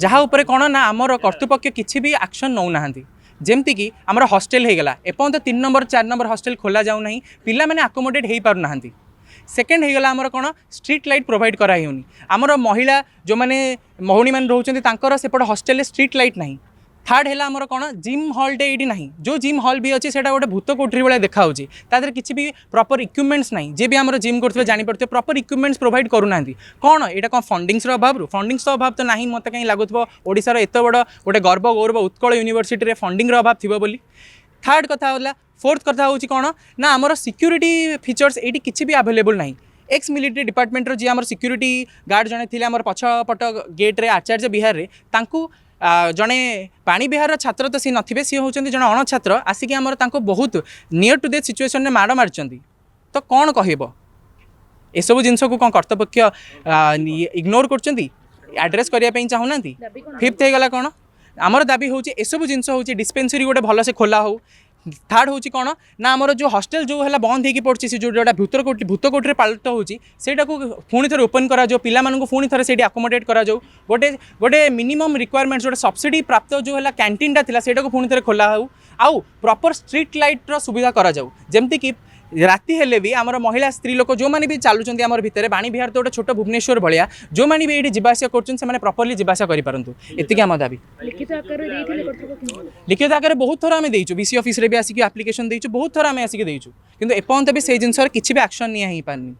जहाँ उपरे कौन ना आमर कर्तृपक्ष किसी भी एक्शन नौ ना जमती कि आमर हॉस्टेल हो गला एपर्यंत 3 नंबर 4 नंबर हॉस्टेल खोला जाऊना पिला माने आकोमोडेट हो पारना सेकेंड होगा आमर कौन स्ट्रीट लाइट प्रोवाइड कराऊनी आमर महिला जो मैंने महुणी मैंने रोचर सेपट हॉस्टेल स्ट्रीट लाइट ना थर्ड है आमर कौन जिम हॉलटे ये ना जो जिम हॉल भी अच्छे से गोटे भूत कोठरी भाई देखा तादर किसी भी प्रॉपर इक्विपमेंट्स ना जी भी आम जिम करते जापे प्रॉपर इक्विपमेंट्स प्रोवाइड करूना कौन यहाँ कौन फंडिंग्स अभाव फंडिंग्स अभाव तो ना मत कहीं लगुव ओडार एत बड़ गोटे गर्व गौरव उत्कल यूनिवर्सिटी रे फंडिंग अभाव थी बोली थर्ड कथा होला फोर्थ कथा हूँ कौन ना आमर सिक्यूरीटी फीचर्स ये किसी भी आवेलेबल ना एक्स मिलिट्री डिपार्टमेंट जी आम सिक्यूरीटी गार्ड जड़े थे आम पछपट गेट्रे आचार्य विहार में तांकू जड़े पाणी विहार छात्र तो सी नथिबे सी होचंदी जड़े अण छात्र आसिक आमर तांको बहुत नियर टू डेथ सिचुएशन में माड़ मारिचंदी तो कौन कहब एसबू जिनस को कौन कर्तृपक्ष इग्नोर करचंदी एड्रेस करने चाहूना फिफ्थ होगा कौन आमर दाबी हूँ एसबू जिनस हूँ डिस्पेंसरी गोटे भल से खोला हो थर्ड हूँ कौन ना आमर जो हॉस्टेल जो है बंद होगी पड़ी से जोटा भूत कोठरी पालट होटा को पुणी थे ओपन करा पिला पुणी थे से आकोमोडेट करा गोटे गोटे मिनिमम रिक्वायरमेंट्स गोटे सब्सिडी प्राप्त जो है कैंटीनटा था से पुणी थे खोला हो आउ प्रॉपर स्ट्रीट लाइट्र सुविधा करा जमती कि राति हेले भी आमर महिला स्त्री लोक जो मैंने भी चलुँच आम भितर बाणी विहार तो गोटे छोट भुवनेश्वर भाया जो मैंने भी ये जीवासा कर प्रॉपर्ली जीवासा करें एति आम दाबी लिखित आकार बहुत थर आम देचु बीसी ऑफिस रे भी आसिक एप्लिकेशन देचु बहुत थर आम आसिक देचु किंतु एपर्यंत भी से जिनसर किसी भी एक्शन नहीं पारनी।